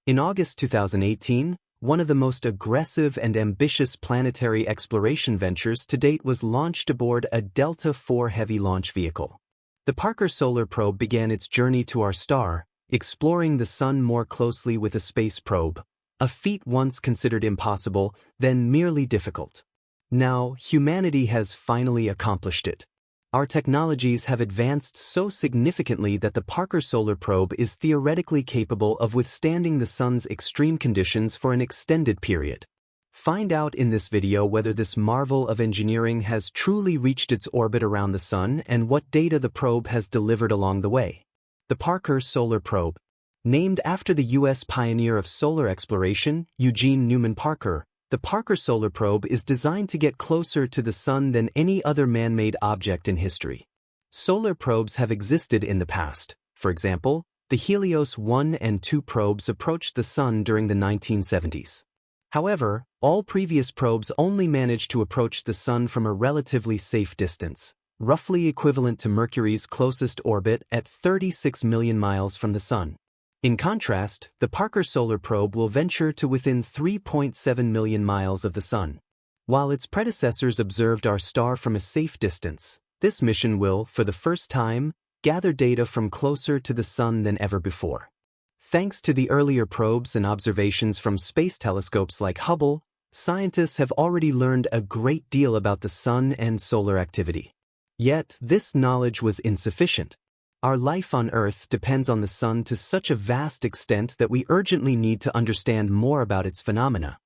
In August 2018, one of the most aggressive and ambitious planetary exploration ventures to date was launched aboard a Delta IV Heavy launch vehicle. The Parker Solar Probe began its journey to our star, exploring the Sun more closely with a space probe, a feat once considered impossible, then merely difficult. Now, humanity has finally accomplished it. Our technologies have advanced so significantly that the Parker Solar Probe is theoretically capable of withstanding the Sun's extreme conditions for an extended period. Find out in this video whether this marvel of engineering has truly reached its orbit around the Sun and what data the probe has delivered along the way. The Parker Solar Probe. Named after the U.S. pioneer of solar exploration, Eugene Newman Parker, the Parker Solar Probe is designed to get closer to the Sun than any other man-made object in history. Solar probes have existed in the past. For example, the Helios 1 and 2 probes approached the Sun during the 1970s. However, all previous probes only managed to approach the Sun from a relatively safe distance, roughly equivalent to Mercury's closest orbit at 36 million miles from the Sun. In contrast, the Parker Solar Probe will venture to within 3.7 million miles of the Sun. While its predecessors observed our star from a safe distance, this mission will, for the first time, gather data from closer to the Sun than ever before. Thanks to the earlier probes and observations from space telescopes like Hubble, scientists have already learned a great deal about the Sun and solar activity. Yet, this knowledge was insufficient. Our life on Earth depends on the Sun to such a vast extent that we urgently need to understand more about its phenomena.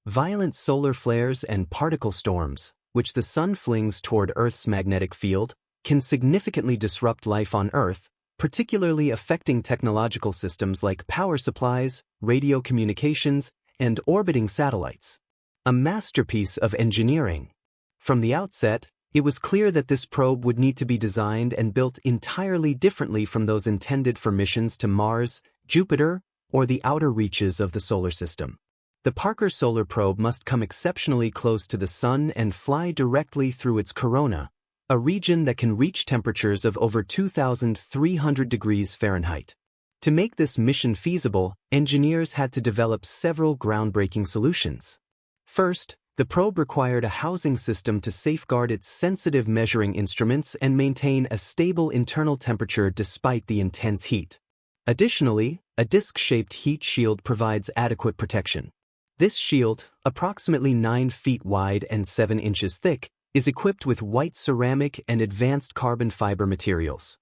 Violent solar flares and particle storms, which the Sun flings toward Earth's magnetic field, can significantly disrupt life on Earth, particularly affecting technological systems like power supplies, radio communications, and orbiting satellites. A masterpiece of engineering. From the outset, it was clear that this probe would need to be designed and built entirely differently from those intended for missions to Mars, Jupiter, or the outer reaches of the solar system. The Parker Solar Probe must come exceptionally close to the Sun and fly directly through its corona, a region that can reach temperatures of over 2,300 degrees Fahrenheit. To make this mission feasible, engineers had to develop several groundbreaking solutions. First, the probe required a housing system to safeguard its sensitive measuring instruments and maintain a stable internal temperature despite the intense heat. Additionally, a disc-shaped heat shield provides adequate protection. This shield, approximately 9 feet wide and 7 inches thick, is equipped with white ceramic and advanced carbon fiber materials.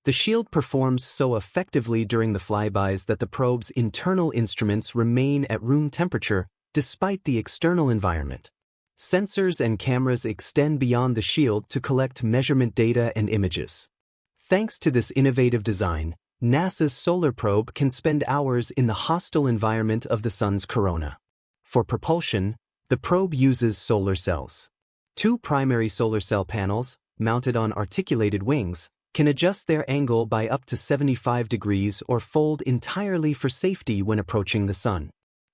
The shield performs so effectively during the flybys that the probe's internal instruments remain at room temperature despite the external environment. Sensors and cameras extend beyond the shield to collect measurement data and images. Thanks to this innovative design, NASA's solar probe can spend hours in the hostile environment of the Sun's corona. For propulsion, the probe uses solar cells. 2 primary solar cell panels, mounted on articulated wings, can adjust their angle by up to 75 degrees or fold entirely for safety when approaching the Sun.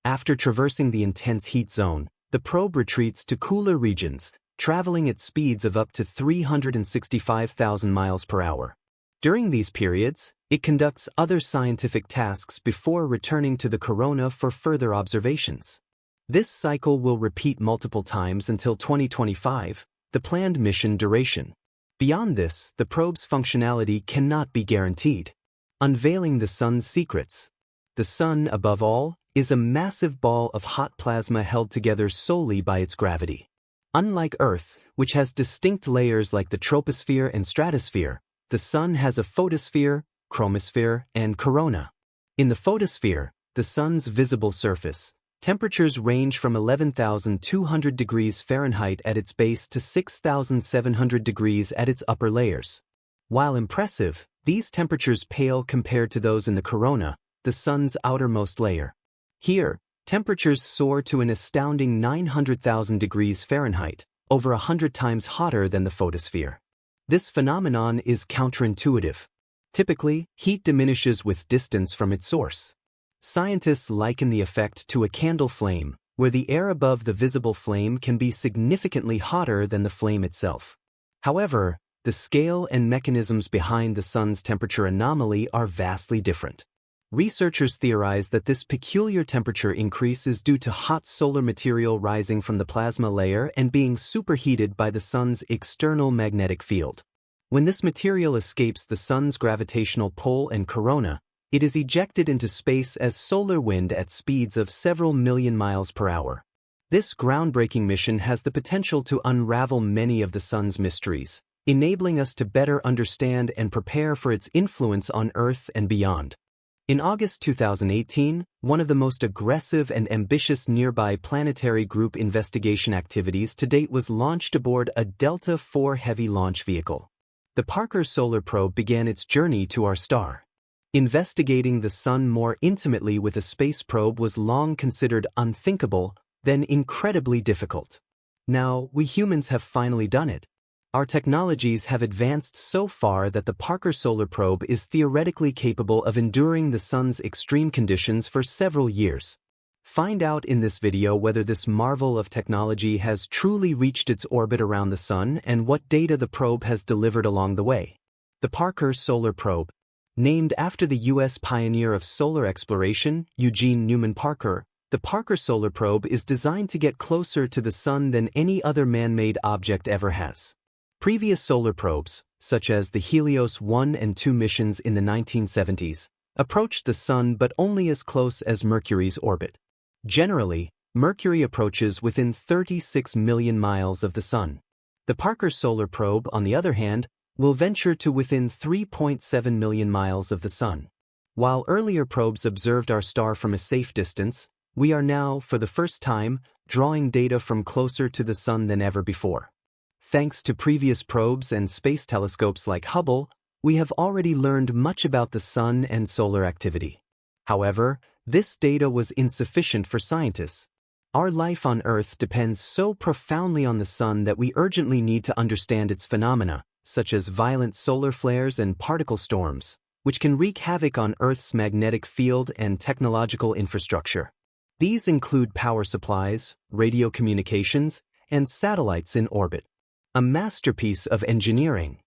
After traversing the intense heat zone, the probe retreats to cooler regions, traveling at speeds of up to 365,000 miles per hour. During these periods, it conducts other scientific tasks before returning to the corona for further observations. This cycle will repeat multiple times until 2025, the planned mission duration. Beyond this, the probe's functionality cannot be guaranteed. Unveiling the Sun's secrets. The Sun, above all, is a massive ball of hot plasma held together solely by its gravity. Unlike Earth, which has distinct layers like the troposphere and stratosphere, the Sun has a photosphere, chromosphere, and corona. In the photosphere, the Sun's visible surface, temperatures range from 11,200 degrees Fahrenheit at its base to 6,700 degrees at its upper layers. While impressive, these temperatures pale compared to those in the corona, the Sun's outermost layer. Here, temperatures soar to an astounding 900,000 degrees Fahrenheit, over 100 times hotter than the photosphere. This phenomenon is counterintuitive. Typically, heat diminishes with distance from its source. Scientists liken the effect to a candle flame, where the air above the visible flame can be significantly hotter than the flame itself. However, the scale and mechanisms behind the Sun's temperature anomaly are vastly different. Researchers theorize that this peculiar temperature increase is due to hot solar material rising from the plasma layer and being superheated by the sun's external magnetic field. When this material escapes the sun's gravitational pull and corona, it is ejected into space as solar wind at speeds of several million miles per hour. This groundbreaking mission has the potential to unravel many of the sun's mysteries, enabling us to better understand and prepare for its influence on Earth and beyond. In August 2018, one of the most aggressive and ambitious nearby planetary group investigation activities to date was launched aboard a Delta IV Heavy launch vehicle. The Parker Solar Probe began its journey to our star. Investigating the sun more intimately with a space probe was long considered unthinkable, then incredibly difficult. Now, we humans have finally done it. Our technologies have advanced so far that the Parker Solar Probe is theoretically capable of enduring the sun's extreme conditions for several years. Find out in this video whether this marvel of technology has truly reached its orbit around the sun and what data the probe has delivered along the way. The Parker Solar Probe, named after the U.S. pioneer of solar exploration, Eugene Newman Parker, the Parker Solar Probe is designed to get closer to the sun than any other man-made object ever has. Previous solar probes, such as the Helios 1 and 2 missions in the 1970s, approached the sun but only as close as Mercury's orbit. Generally, Mercury approaches within 36 million miles of the sun. The Parker Solar Probe, on the other hand, will venture to within 3.7 million miles of the sun. While earlier probes observed our star from a safe distance, we are now, for the first time, drawing data from closer to the sun than ever before. Thanks to previous probes and space telescopes like Hubble, we have already learned much about the sun and solar activity. However, this data was insufficient for scientists. Our life on Earth depends so profoundly on the sun that we urgently need to understand its phenomena, such as violent solar flares and particle storms, which can wreak havoc on Earth's magnetic field and technological infrastructure. These include power supplies, radio communications, and satellites in orbit. A masterpiece of engineering.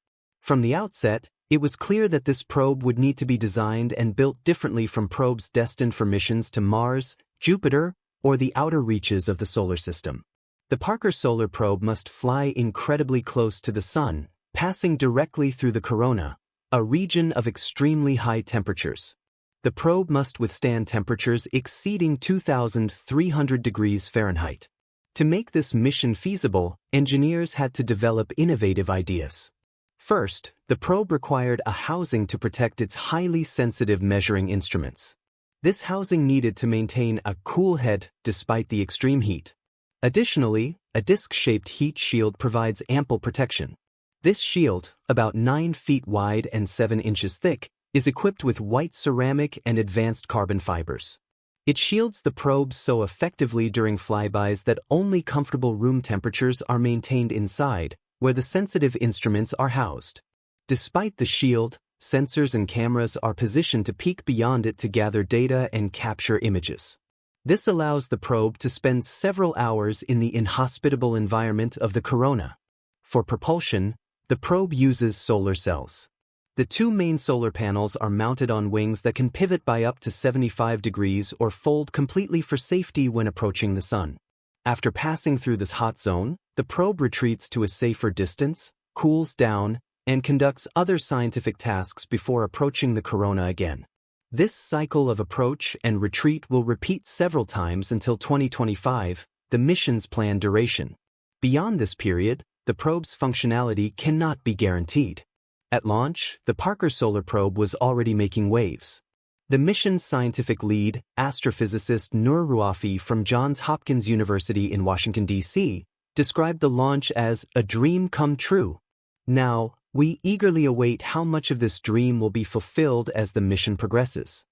From the outset, it was clear that this probe would need to be designed and built differently from probes destined for missions to Mars, Jupiter, or the outer reaches of the solar system. The Parker Solar Probe must fly incredibly close to the sun, passing directly through the corona, a region of extremely high temperatures. The probe must withstand temperatures exceeding 2,300 degrees Fahrenheit. To make this mission feasible, engineers had to develop innovative ideas. First, the probe required a housing to protect its highly sensitive measuring instruments. This housing needed to maintain a cool head despite the extreme heat. Additionally, a disc-shaped heat shield provides ample protection. This shield, about 9 feet wide and 7 inches thick, is equipped with white ceramic and advanced carbon fibers. It shields the probe so effectively during flybys that only comfortable room temperatures are maintained inside, where the sensitive instruments are housed. Despite the shield, sensors and cameras are positioned to peek beyond it to gather data and capture images. This allows the probe to spend several hours in the inhospitable environment of the corona. For propulsion, the probe uses solar cells. The 2 main solar panels are mounted on wings that can pivot by up to 75 degrees or fold completely for safety when approaching the sun. After passing through this hot zone, the probe retreats to a safer distance, cools down, and conducts other scientific tasks before approaching the corona again. This cycle of approach and retreat will repeat several times until 2025, the mission's planned duration. Beyond this period, the probe's functionality cannot be guaranteed. At launch, the Parker Solar Probe was already making waves. The mission's scientific lead, astrophysicist Nur Ruafi from Johns Hopkins University in Washington, D.C., described the launch as a dream come true. Now, we eagerly await how much of this dream will be fulfilled as the mission progresses.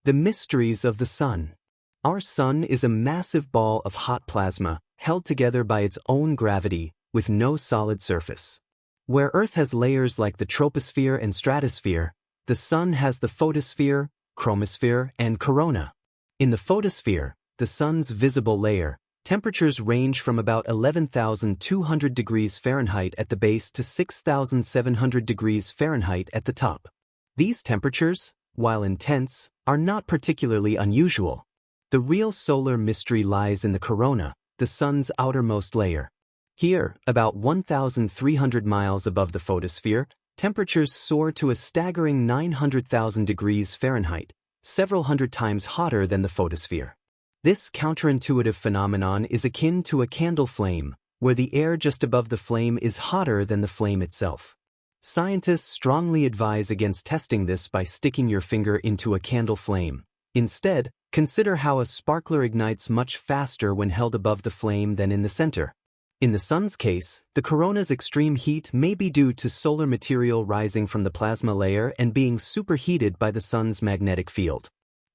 The mysteries of the sun. Our sun is a massive ball of hot plasma, held together by its own gravity, with no solid surface. Where Earth has layers like the troposphere and stratosphere, the sun has the photosphere, chromosphere, and corona. In the photosphere, the sun's visible layer, temperatures range from about 11,200 degrees Fahrenheit at the base to 6,700 degrees Fahrenheit at the top. These temperatures, while intense, are not particularly unusual. The real solar mystery lies in the corona, the sun's outermost layer. Here, about 1,300 miles above the photosphere, temperatures soar to a staggering 900,000 degrees Fahrenheit, several hundred times hotter than the photosphere. This counterintuitive phenomenon is akin to a candle flame, where the air just above the flame is hotter than the flame itself. Scientists strongly advise against testing this by sticking your finger into a candle flame. Instead, consider how a sparkler ignites much faster when held above the flame than in the center. In the sun's case, the corona's extreme heat may be due to solar material rising from the plasma layer and being superheated by the sun's magnetic field.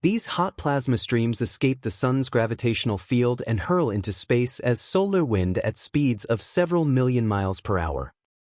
These hot plasma streams escape the sun's gravitational field and hurl into space as solar wind at speeds of several million miles per hour.